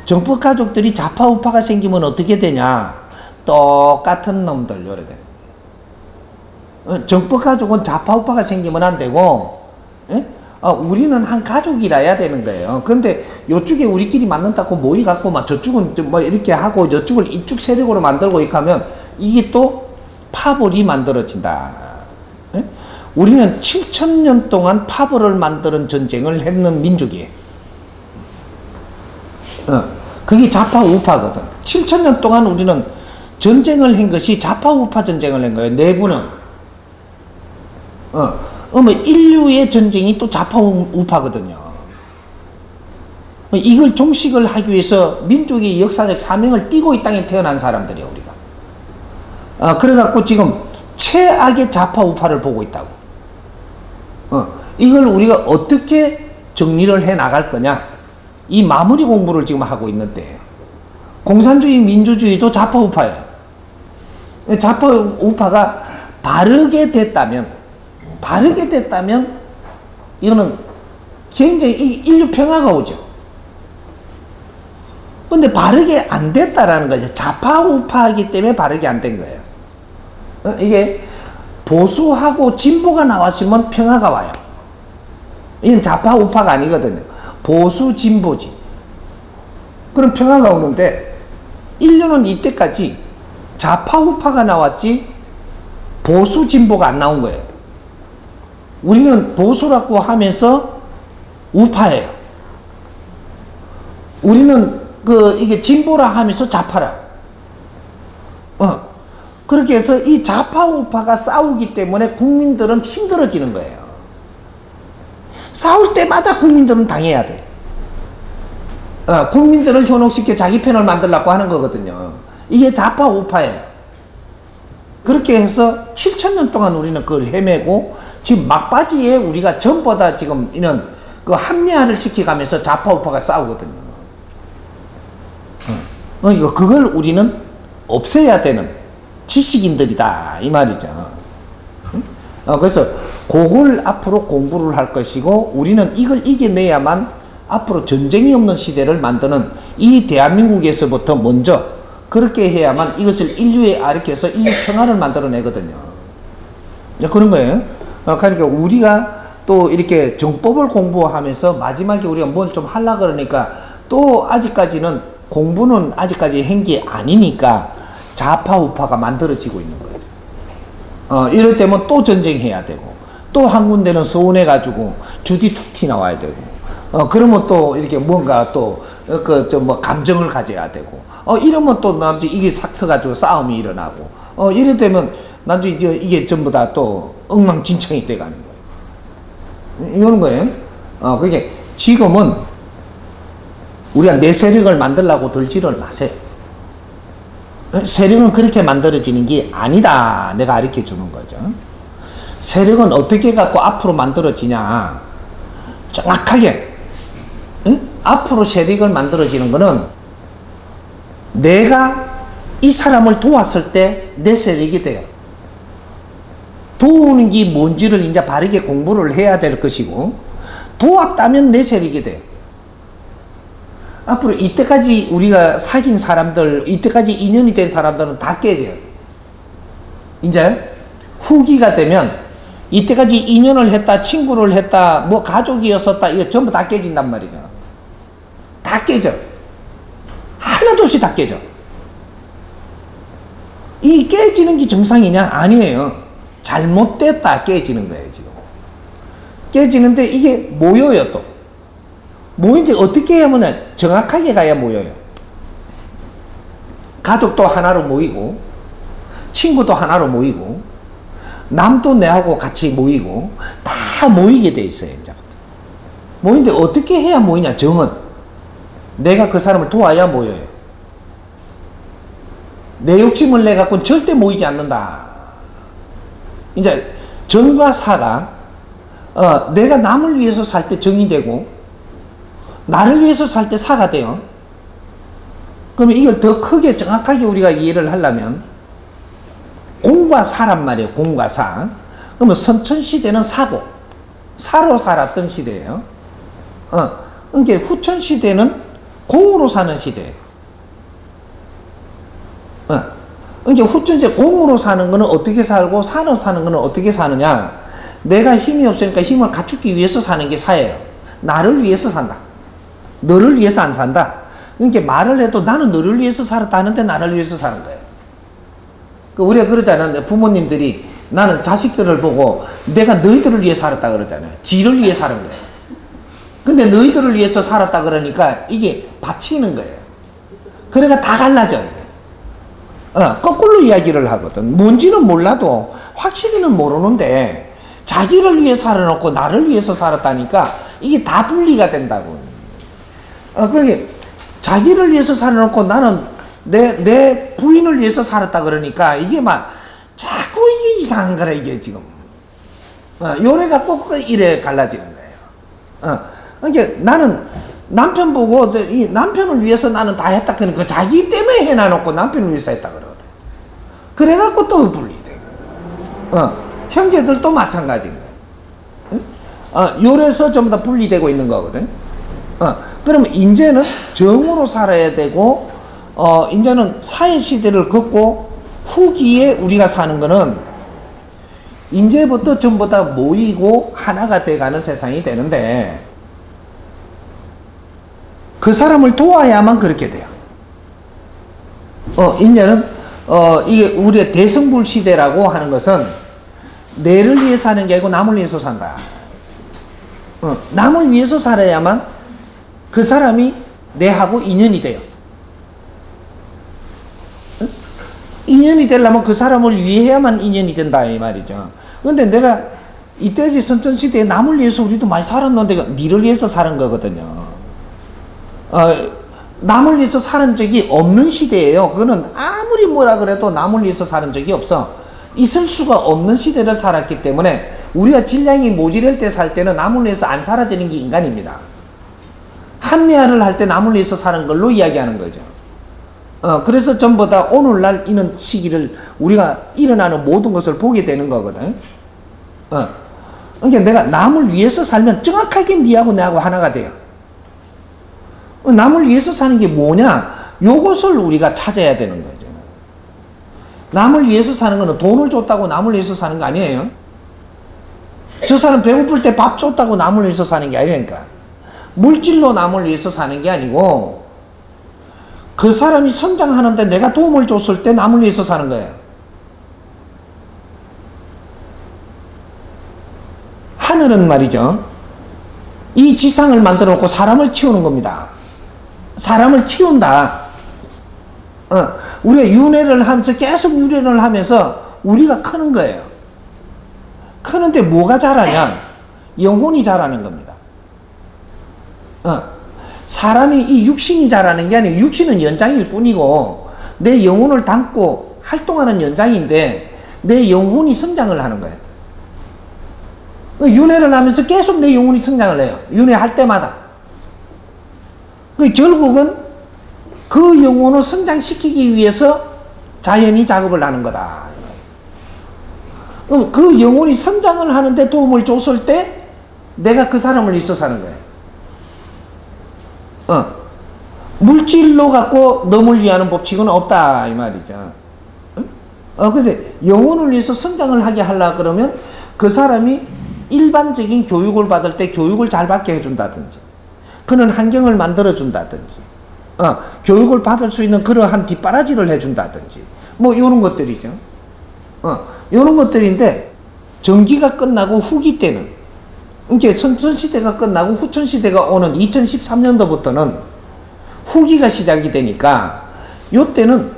정법 가족들이 좌파 우파가 생기면 어떻게 되냐? 똑같은 놈들 요래 돼. 정법 가족은 좌파 우파가 생기면 안 되고, 예? 우리는 한 가족이라야 되는 거예요. 근데 요쪽에 우리끼리 맞는다고 모이갖고 막 저쪽은 뭐 이렇게 하고 저쪽을 이쪽 세력으로 만들고 이렇게 하면 이게 또 파벌이 만들어진다. 예? 우리는 7,000년 동안 파벌을 만드는 전쟁을 했는 민족이에요. 그게 좌파 우파거든. 7,000년 동안 우리는 전쟁을 한 것이 좌파 우파 전쟁을 한 거예요. 내부는. 인류의 전쟁이 또 좌파 우파거든요. 이걸 종식을 하기 위해서 민족의 역사적 사명을 띠고 이 땅에 태어난 사람들이에요, 우리가. 그래갖고 지금 최악의 좌파 우파를 보고 있다고. 이걸 우리가 어떻게 정리를 해 나갈 거냐? 이 마무리 공부를 지금 하고 있는데, 공산주의, 민주주의도 좌파 우파예요. 좌파 우파가 바르게 됐다면, 이거는 굉장히 인류 평화가 오죠. 근데 바르게 안 됐다라는 거죠. 좌파 우파이기 때문에 바르게 안 된 거예요. 이게 보수하고 진보가 나왔으면 평화가 와요. 이건 좌파 우파가 아니거든요. 보수 진보지. 그럼 평화가 오는데 인류는 이때까지 좌파 우파가 나왔지 보수 진보가 안 나온 거예요. 우리는 보수라고 하면서 우파예요. 우리는 이게 진보라 하면서 좌파라. 그렇게 해서 이 좌파 우파가 싸우기 때문에 국민들은 힘들어지는 거예요. 싸울 때마다 국민들은 당해야 돼. 국민들을 현혹시켜 자기 편을 만들려고 하는 거거든요. 이게 좌파 우파예요. 그렇게 해서 7,000년 동안 우리는 그걸 헤매고 지금 막바지에 우리가 전보다 지금 이런 합리화를 시켜가면서 좌파 우파가 싸우거든요. 그걸 우리는 없애야 되는 지식인들이다 이 말이죠. 그래서 그걸 앞으로 공부를 할 것이고, 우리는 이걸 이겨내야만 앞으로 전쟁이 없는 시대를 만드는, 이 대한민국에서부터 먼저 그렇게 해야만 이것을 인류에 아르켜서 인류 평화를 만들어내거든요. 그런 거예요. 그러니까 우리가 또 이렇게 정법을 공부하면서 마지막에 우리가 뭘 좀 하려고 그러니까 또 아직까지는 공부는 아직까지 한 게 아니니까 좌파 우파가 만들어지고 있는 거예요. 이럴 때면 또 전쟁해야 되고, 또 한 군데는 서운해가지고 주디 툭 튀 나와야 되고, 그러면 또 이렇게 뭔가 또 뭐 감정을 가져야 되고, 이러면 또 나중에 이게 싹 터가지고 싸움이 일어나고, 이래 되면 나중에 이게 전부 다 또 엉망진창이 돼가는 거예요. 이러는 거예요. 그게 지금은 우리가 내 세력을 만들려고 들지를 마세요. 세력은 그렇게 만들어지는 게 아니다. 내가 가르쳐 주는 거죠. 세력은 어떻게 갖고 앞으로 만들어지냐. 정확하게. 응? 앞으로 세력을 만들어지는 거는 내가 이 사람을 도왔을 때 내 세력이 돼요. 도우는 게 뭔지를 이제 바르게 공부를 해야 될 것이고, 도왔다면 내 세력이 돼요. 앞으로 이때까지 우리가 사귄 사람들, 이때까지 인연이 된 사람들은 다 깨져요. 이제 후기가 되면 이때까지 인연을 했다, 친구를 했다, 뭐 가족이었었다, 이거 전부 다 깨진단 말이죠. 다 깨져. 하나도 없이 다 깨져. 이 깨지는 게 정상이냐? 아니에요. 잘못됐다 깨지는 거예요, 지금. 깨지는데 이게 모여요, 또. 모이는데 어떻게 하면 정확하게 가야 모여요. 가족도 하나로 모이고, 친구도 하나로 모이고, 남도 내하고 같이 모이고, 다 모이게 돼 있어요, 이제부터. 모이는데 어떻게 해야 모이냐, 정은. 내가 그 사람을 도와야 모여요. 내 욕심을 내갖고는 절대 모이지 않는다. 이제 정과 사가, 내가 남을 위해서 살 때 정이 되고, 나를 위해서 살 때 사가 돼요. 그러면 이걸 더 크게 정확하게 우리가 이해를 하려면 공과 사란 말이에요. 공과 사. 그러면 선천시대는 사고, 사로 살았던 시대예요. 그러니까 후천시대는 공으로 사는 시대. 이제 후천시대 공으로 사는 거는 어떻게 살고 산업 사는 거는 어떻게 사느냐. 내가 힘이 없으니까 힘을 갖추기 위해서 사는 게 사예요. 나를 위해서 산다. 너를 위해서 안 산다. 그러니까 말을 해도 나는 너를 위해서 살았다 하는데 나를 위해서 사는 거예요. 우리가 그러잖아요. 부모님들이 나는 자식들을 보고 내가 너희들을 위해 살았다 그러잖아요. 지를 위해 사는 거예요. 근데 너희들을 위해서 살았다 그러니까 이게 바치는 거예요. 그러니까 다 갈라져요. 거꾸로 이야기를 하거든. 뭔지는 몰라도 확실히는 모르는데 자기를 위해 살아놓고 나를 위해서 살았다니까 이게 다 분리가 된다고. 그러게 자기를 위해서 살아놓고 나는 내 부인을 위해서 살았다 그러니까 이게 막 자꾸 이게 이상한 거라 이게 지금. 요래가 꼭 이래 갈라지는 거예요. 그러니까 나는 남편 보고 이 남편을 위해서 나는 다 했다 그러니까 자기 때문에 해놔놓고 남편을 위해서 했다 그러거든. 그래갖고 또 분리되고. 형제들도 마찬가지인 거예요. 요래서 전부 다 분리되고 있는 거거든. 그러면 이제는 정으로 살아야 되고, 이제는 사회시대를 걷고 후기에 우리가 사는 거는 이제부터 전부 다 모이고 하나가 돼가는 세상이 되는데, 그 사람을 도와야만 그렇게 돼요. 이제는, 이게 우리의 대성불 시대라고 하는 것은 내를 위해 사는 게 아니고 남을 위해서 산다. 남을 위해서 살아야만 그 사람이 내하고 인연이 돼요. 인연이 되려면 그 사람을 위해야만 인연이 된다 이 말이죠. 그런데 내가 이때지 선천시대에 남을 위해서 우리도 많이 살았는데 니를 위해서 사는 거거든요. 남을 위해서 사는 적이 없는 시대예요. 그거는 아무리 뭐라 그래도 남을 위해서 사는 적이 없어. 있을 수가 없는 시대를 살았기 때문에 우리가 질량이 모자랄 때 살 때는 남을 위해서 안 사라지는 게 인간입니다. 합리화를 할 때 남을 위해서 사는 걸로 이야기하는 거죠. 그래서 전부 다 오늘날 이런 시기를 우리가 일어나는 모든 것을 보게 되는 거거든. 그러니까 내가 남을 위해서 살면 정확하게 니하고 나하고 하나가 돼요. 남을 위해서 사는 게 뭐냐? 요것을 우리가 찾아야 되는 거죠. 남을 위해서 사는 거는 돈을 줬다고 남을 위해서 사는 거 아니에요. 저 사람 배고플 때 밥 줬다고 남을 위해서 사는 게 아니라니까. 물질로 남을 위해서 사는 게 아니고 그 사람이 성장하는데 내가 도움을 줬을 때 남을 위해서 사는 거예요. 하늘은 말이죠. 이 지상을 만들어 놓고 사람을 키우는 겁니다. 사람을 키운다. 우리가 윤회를 하면서 계속 윤회를 하면서 우리가 크는 거예요. 크는데 뭐가 자라냐? 영혼이 자라는 겁니다. 사람이 이 육신이 자라는 게 아니고 육신은 연장일 뿐이고 내 영혼을 담고 활동하는 연장인데 내 영혼이 성장을 하는 거예요. 윤회를 하면서 계속 내 영혼이 성장을 해요. 윤회할 때마다. 결국은 그 영혼을 성장시키기 위해서 자연이 작업을 하는 거다. 그 영혼이 성장을 하는데 도움을 줬을 때 내가 그 사람을 위해서 사는 거예요. 물질로 갖고 넘을 위하는 법칙은 없다 이 말이죠. 그래서 영혼을 위해서 성장을 하게 하려고 그러면 그 사람이 일반적인 교육을 받을 때 교육을 잘 받게 해준다든지 그런 환경을 만들어 준다든지 교육을 받을 수 있는 그러한 뒷바라지를 해준다든지 뭐 이런 것들이죠. 이런 것들인데 전기가 끝나고 후기 때는 이제 선천시대가 끝나고 후천시대가 오는 2013년도부터는 후기가 시작이 되니까 요때는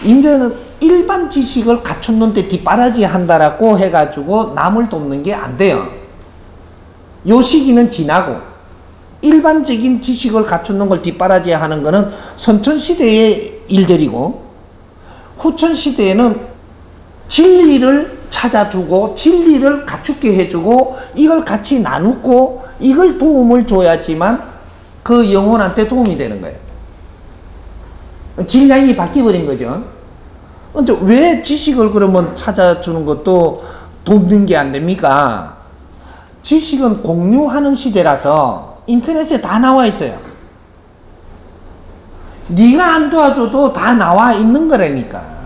이제는 일반 지식을 갖추는데 뒷바라지 한다라고 해가지고 남을 돕는 게 안 돼요. 요 시기는 지나고 일반적인 지식을 갖추는 걸 뒷바라지 하는 거는 선천시대의 일들이고 후천시대에는 진리를 찾아주고 진리를 갖추게 해주고 이걸 같이 나누고 이걸 도움을 줘야지만 그 영혼한테 도움이 되는 거예요. 질량이 바뀌어버린 거죠. 근데 왜 지식을 그러면 찾아주는 것도 돕는 게 안 됩니까? 지식은 공유하는 시대라서 인터넷에 다 나와 있어요. 네가 안 도와줘도 다 나와 있는 거라니까.